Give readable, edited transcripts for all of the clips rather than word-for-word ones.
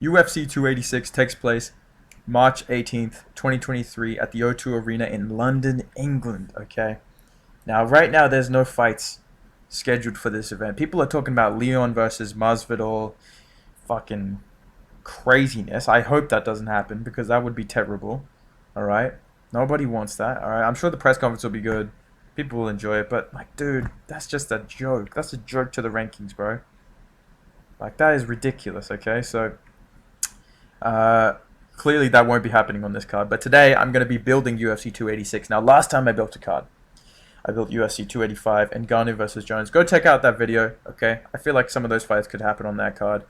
UFC 286 takes place March 18th, 2023 at the O2 Arena in London, England, okay? Now, right now, there's no fights scheduled for this event. People are talking about Leon versus Masvidal, fucking craziness. I hope that doesn't happen because that would be terrible, alright? Nobody wants that, alright? I'm sure the press conference will be good. People will enjoy it, but, like, dude, that's just a joke. That's a joke to the rankings, bro. Like, that is ridiculous, okay? So, Uh, clearly that won't be happening on this card. But today I'm going to be building UFC 286. Now, last time I built a card, I built UFC 285 and Ngannou versus Jones. Go check out that video, okay? I feel like some of those fights could happen on that card.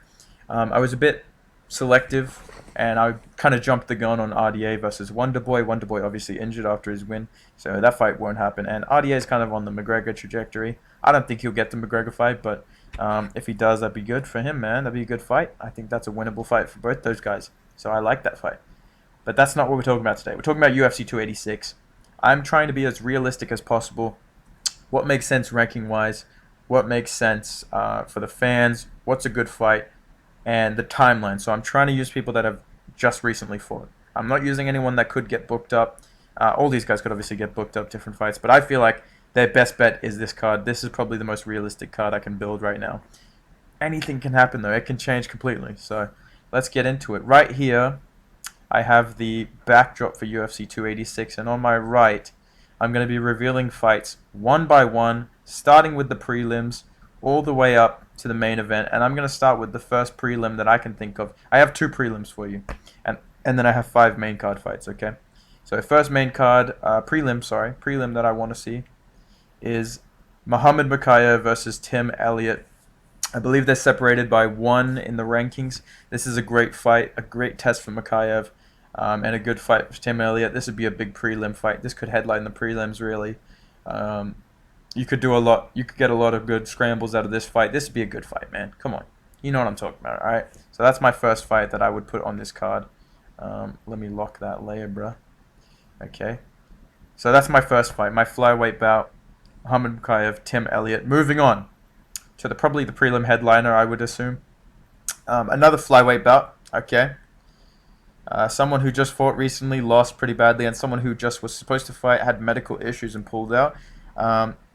I was a bit selective, and I kind of jumped the gun on RDA versus Wonderboy. Wonderboy obviously injured after his win, so that fight won't happen. And RDA is kind of on the McGregor trajectory. I don't think he'll get the McGregor fight, but if he does, that'd be good for him, man. That'd be a good fight. I think that's a winnable fight for both those guys. So I like that fight. But that's not what we're talking about today. We're talking about UFC 286. I'm trying to be as realistic as possible. What makes sense ranking-wise? What makes sense for the fans? What's a good fight? And the timeline. So I'm trying to use people that have just recently fought. I'm not using anyone that could get booked up. All these guys could obviously get booked up, different fights. But I feel like their best bet is this card. This is probably the most realistic card I can build right now. Anything can happen, though. It can change completely. So let's get into it. Right here, I have the backdrop for UFC 286. And on my right, I'm going to be revealing fights one by one, starting with the prelims, all the way up to the main event. And I'm going to start with the first prelim that I can think of. I have 2 prelims for you. And then I have 5 main card fights, okay? So first main card, prelim that I want to see is Muhammad Mokaev versus Tim Elliott. I believe they're separated by 1 in the rankings. This is a great fight, a great test for Mokaev, and a good fight for Tim Elliott. This would be a big prelim fight. This could headline the prelims, really. You could do a lot. You could get a lot of good scrambles out of this fight. This would be a good fight, man. Come on. You know what I'm talking about, all right? So that's my first fight that I would put on this card. Let me lock that layer, bruh. Okay. So that's my first fight, my flyweight bout. Muhammad Mokaev, Tim Elliott. Moving on to probably the prelim headliner, I would assume. Another flyweight bout, okay. Someone who just fought recently, lost pretty badly, and someone who just was supposed to fight, had medical issues and pulled out.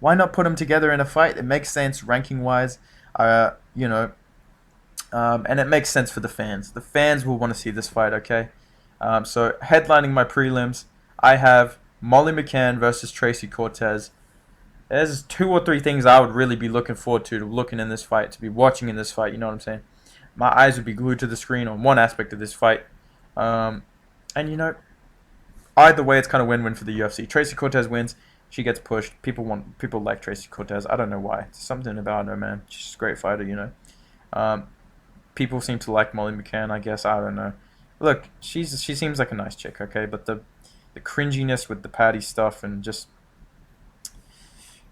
Why not put them together in a fight? It makes sense ranking-wise, and it makes sense for the fans. The fans will want to see this fight, okay? So headlining my prelims, I have Molly McCann versus Tracy Cortez. There's 2 or 3 things I would really be looking forward to looking in this fight, to be watching in this fight, you know what I'm saying? My eyes would be glued to the screen on one aspect of this fight. And, either way, it's kind of win-win for the UFC. Tracy Cortez wins, she gets pushed. People like Tracy Cortez. I don't know why. It's something about her, man. She's a great fighter, People seem to like Molly McCann, I guess. I don't know. Look, she seems like a nice chick, okay? But the cringiness with the Paddy stuff and just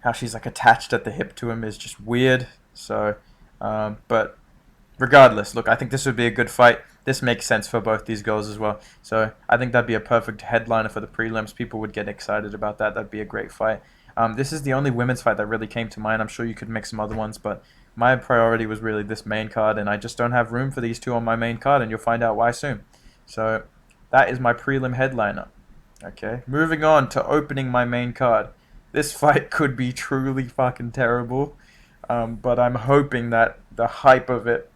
how she's like attached at the hip to him is just weird. So, but regardless, look, I think this would be a good fight. This makes sense for both these girls as well. So I think that'd be a perfect headliner for the prelims. People would get excited about that. That'd be a great fight. This is the only women's fight that really came to mind. I'm sure you could make some other ones, but my priority was really this main card, and I just don't have room for these 2 on my main card, and you'll find out why soon. So that is my prelim headliner. Okay, moving on to opening my main card. This fight could be truly fucking terrible, but I'm hoping that the hype of it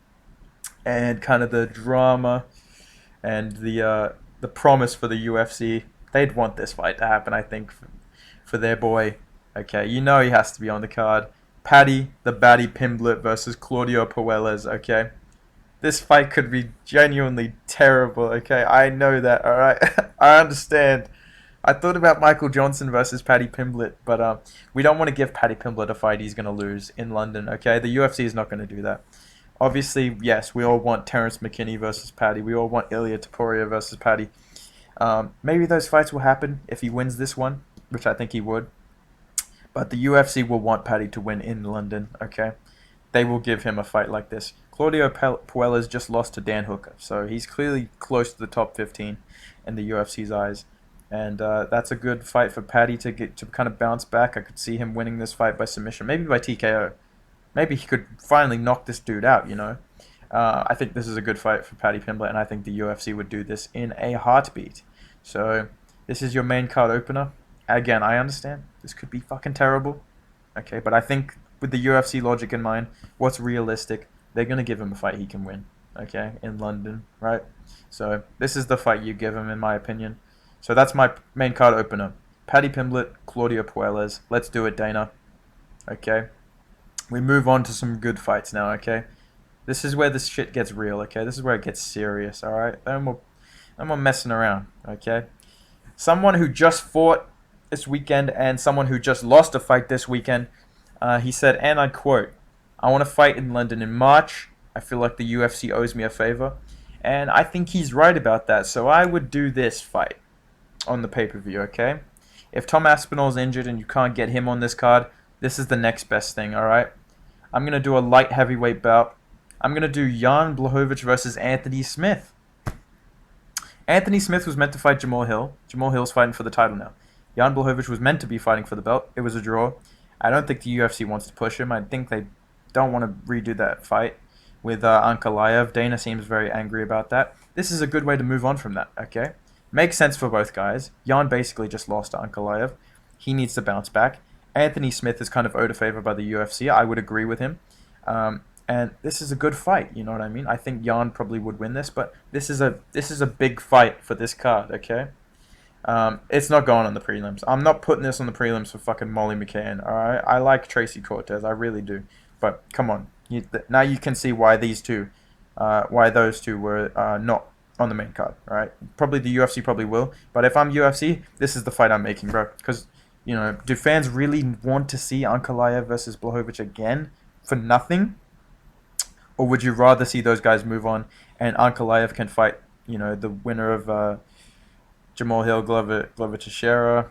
and kind of the drama and the promise for the UFC, they'd want this fight to happen, I think, for their boy. Okay, he has to be on the card. Paddy Pimblett versus Claudio Puelles, okay? This fight could be genuinely terrible, okay? I know that, alright? I understand. I thought about Michael Johnson versus Paddy Pimblett, but we don't want to give Paddy Pimblett a fight he's going to lose in London, okay? The UFC is not going to do that. Obviously, yes, we all want Terrence McKinney versus Paddy. We all want Ilia Topuria versus Paddy. Maybe those fights will happen if he wins this one, which I think he would. But the UFC will want Paddy to win in London, okay? They will give him a fight like this. Claudio Puelles just lost to Dan Hooker, so he's clearly close to the top 15 in the UFC's eyes. And that's a good fight for Paddy to kind of bounce back. I could see him winning this fight by submission, maybe by TKO. Maybe he could finally knock this dude out, I think this is a good fight for Paddy Pimblett, and I think the UFC would do this in a heartbeat. So this is your main card opener. Again, I understand this could be fucking terrible, okay, but I think with the UFC logic in mind, what's realistic, they're gonna give him a fight he can win, okay, in London, right? So this is the fight you give him, in my opinion. So that's my main card opener. Paddy Pimblett, Claudio Puelles. Let's do it, Dana. Okay. We move on to some good fights now, okay? This is where this shit gets real, okay? This is where it gets serious, alright? No more messing around, okay? Someone who just fought this weekend and someone who just lost a fight this weekend, he said, and I quote, "I want to fight in London in March. I feel like the UFC owes me a favor." And I think he's right about that, so I would do this fight on the pay-per-view, okay? If Tom Aspinall's injured and you can't get him on this card, this is the next best thing, alright? I'm going to do a light heavyweight bout. I'm going to do Jan Blachowicz versus Anthony Smith. Anthony Smith was meant to fight Jamahal Hill. Jamahal Hill's fighting for the title now. Jan Blachowicz was meant to be fighting for the belt. It was a draw. I don't think the UFC wants to push him. I think they don't want to redo that fight with Ankalaev. Dana seems very angry about that. This is a good way to move on from that, okay? Makes sense for both guys. Jan basically just lost to Ankalaev. He needs to bounce back. Anthony Smith is kind of owed a favor by the UFC. I would agree with him. And this is a good fight, you know what I mean? I think Jan probably would win this, but this is a big fight for this card, okay? It's not going on the prelims. I'm not putting this on the prelims for fucking Molly McCann, alright? I like Tracy Cortez, I really do. But come on, now you can see why those two were not on the main card, right? Probably the UFC probably will, but if I'm UFC, this is the fight I'm making, bro. Because, you know, do fans really want to see Ankalaev versus Blachowicz again for nothing? Or would you rather see those guys move on and Ankalaev can fight, you know, the winner of Jamahal Hill, Glover Teixeira,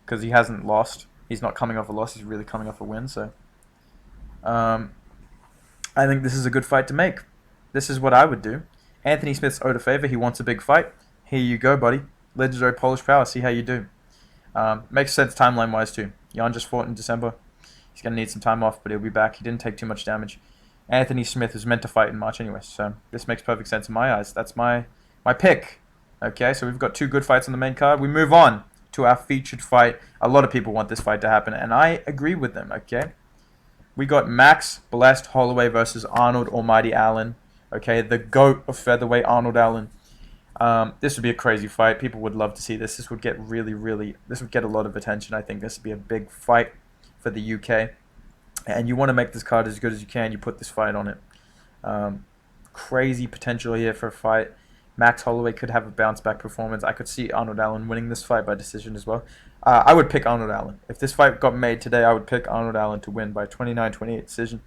because he hasn't lost. He's not coming off a loss. He's really coming off a win. So I think this is a good fight to make. This is what I would do. Anthony Smith's owed a favor. He wants a big fight. Here you go, buddy. Legendary Polish power. See how you do. Makes sense timeline-wise, too. Jan just fought in December. He's going to need some time off, but he'll be back. He didn't take too much damage. Anthony Smith is meant to fight in March anyway, so this makes perfect sense in my eyes. That's my pick. Okay, so we've got two good fights on the main card. We move on to our featured fight. A lot of people want this fight to happen, and I agree with them, okay? We got Max Blessed Holloway versus Arnold Almighty Allen. Okay, the GOAT of featherweight, Arnold Allen. This would be a crazy fight. People would love to see this. This would get this would get a lot of attention. I think this would be a big fight for the UK. And you want to make this card as good as you can. You put this fight on it. Crazy potential here for a fight. Max Holloway could have a bounce-back performance. I could see Arnold Allen winning this fight by decision as well. I would pick Arnold Allen. If this fight got made today, I would pick Arnold Allen to win by 29-28 decision.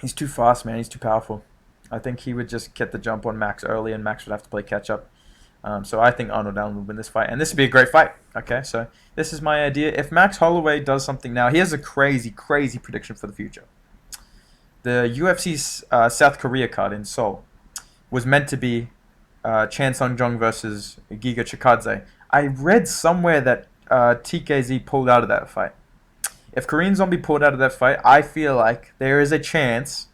He's too fast, man. He's too powerful. I think he would just get the jump on Max early, and Max would have to play catch-up. So I think Arnold Allen would win this fight. And this would be a great fight. Okay, so this is my idea. If Max Holloway does something now, here's a crazy, crazy prediction for the future. The UFC's South Korea card in Seoul was meant to be Chan Sung-jung versus Giga Chikadze. I read somewhere that TKZ pulled out of that fight. If Korean Zombie pulled out of that fight, I feel like there is a chance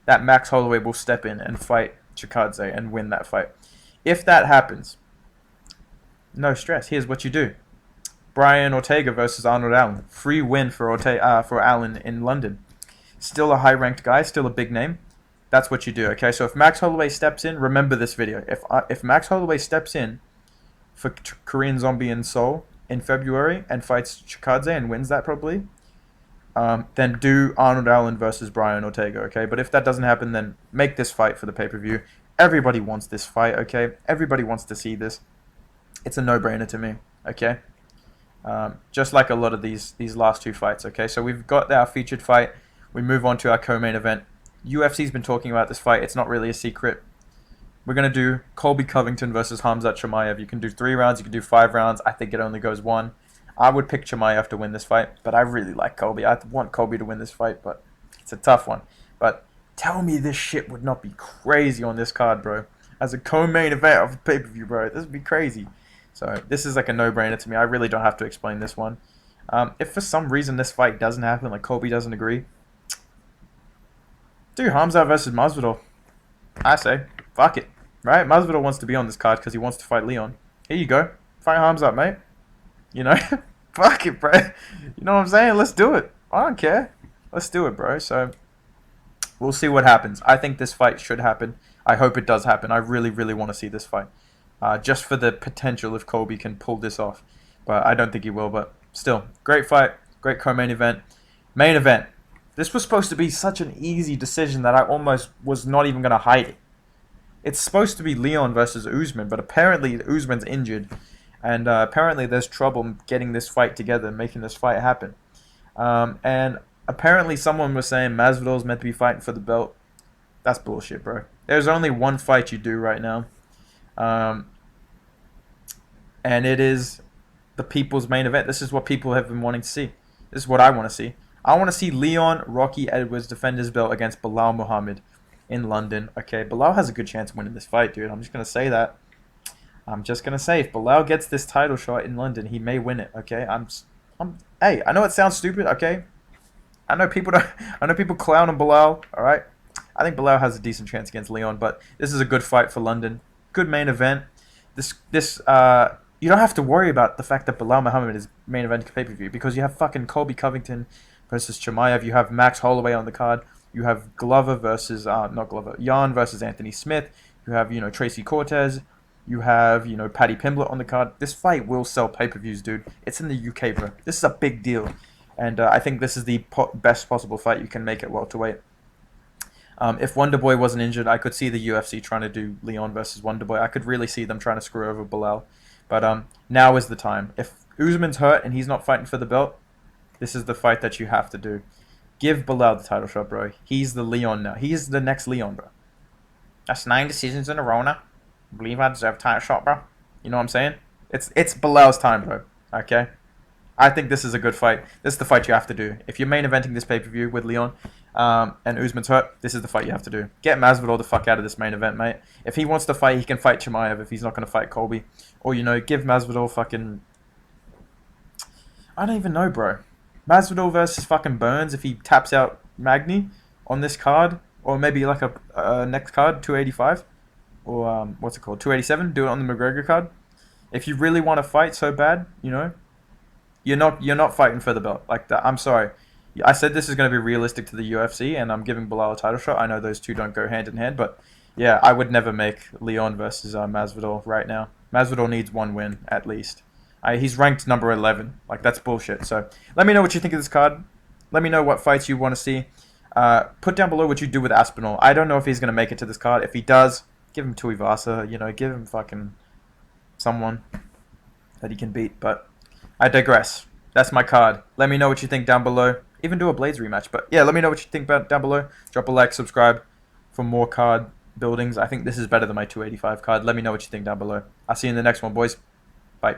that Max Holloway will step in and fight Chikadze and win that fight. If that happens, no stress. Here's what you do. Brian Ortega versus Arnold Allen. Free win for Allen in London. Still a high-ranked guy, still a big name. That's what you do, okay? So if Max Holloway steps in, remember this video. If Max Holloway steps in for Korean Zombie in Seoul in February and fights Chikadze and wins that probably, then do Arnold Allen versus Brian Ortega, okay? But if that doesn't happen, then make this fight for the pay-per-view. Everybody wants this fight, okay? Everybody wants to see this. It's a no-brainer to me, okay? Just like a lot of these last two fights, okay? So we've got our featured fight. We move on to our co-main event. UFC's been talking about this fight. It's not really a secret. We're going to do Colby Covington versus Khamzat Chimaev. You can do 3 rounds. You can do 5 rounds. I think it only goes 1. I would pick Chimaev to win this fight, but I really like Colby. I want Colby to win this fight, but it's a tough one. But tell me this shit would not be crazy on this card, bro. As a co-main event of a pay-per-view, bro. This would be crazy. So this is like a no-brainer to me. I really don't have to explain this one. If for some reason this fight doesn't happen, like Colby doesn't agree, Dude, Khamzat versus Masvidal. I say, fuck it. Right? Masvidal wants to be on this card because he wants to fight Leon. Here you go. Fight Khamzat, mate. You know? Fuck it, bro. You know what I'm saying? Let's do it. I don't care. Let's do it, bro. So, we'll see what happens. I think this fight should happen. I hope it does happen. I really, really want to see this fight. Just for the potential if Colby can pull this off. But I don't think he will. But still, great fight. Great co-main event. Main event. This was supposed to be such an easy decision that I almost was not even going to hide it. It's supposed to be Leon versus Usman, but apparently Usman's injured. And apparently there's trouble getting this fight together, making this fight happen. And apparently someone was saying Masvidal's meant to be fighting for the belt. That's bullshit, bro. There's only one fight you do right now. And it is the people's main event. This is what people have been wanting to see. This is what I want to see. I want to see Leon Rocky Edwards defend his belt against Belal Muhammad in London. Okay, Belal has a good chance of winning this fight, dude. I'm just going to say that. I'm just going to say, if Belal gets this title shot in London, he may win it, okay? Hey, I know it sounds stupid, okay? I know people clown on Belal, all right? I think Belal has a decent chance against Leon, but this is a good fight for London. Good main event. You don't have to worry about the fact that Belal Muhammad is main event pay-per-view because you have fucking Colby Covington versus Chimaev. You have Max Holloway on the card. You have Glover versus Jan versus Anthony Smith. You have Tracy Cortez. You have Paddy Pimblett on the card. This fight will sell pay-per-views, dude. It's in the UK, bro. This is a big deal, and I think this is the best possible fight you can make at welterweight. If Wonderboy wasn't injured, I could see the UFC trying to do Leon versus Wonderboy. I could really see them trying to screw over Belal. But now is the time. If Usman's hurt and he's not fighting for the belt, this is the fight that you have to do. Give Belal the title shot, bro. He's the Leon now. He's the next Leon, bro. That's 9 decisions in a row now. I believe I deserve a title shot, bro. You know what I'm saying? It's Belal's time, bro. Okay? I think this is a good fight. This is the fight you have to do. If you're main eventing this pay-per-view with Leon and Usman's hurt, this is the fight you have to do. Get Masvidal the fuck out of this main event, mate. If he wants to fight, he can fight Chimaev if he's not going to fight Colby. Or, give Masvidal fucking... I don't even know, bro. Masvidal versus fucking Burns if he taps out Magny on this card. Or maybe like a next card, 285. Or, what's it called? 287. Do it on the McGregor card. If you really want to fight so bad, you're not fighting for the belt like that. I'm sorry. I said this is going to be realistic to the UFC, and I'm giving Belal a title shot. I know those two don't go hand in hand, but yeah, I would never make Leon versus Masvidal right now. Masvidal needs one win at least. He's ranked number 11. Like, that's bullshit. So let me know what you think of this card. Let me know what fights you want to see. Put down below what you do with Aspinall. I don't know if he's going to make it to this card. If he does, give him Tuivasa. Give him fucking someone that he can beat. But I digress. That's my card. Let me know what you think down below. Even do a Blades rematch. But yeah, let me know what you think about down below. Drop a like, subscribe for more card buildings. I think this is better than my 285 card. Let me know what you think down below. I'll see you in the next one, boys. Bye.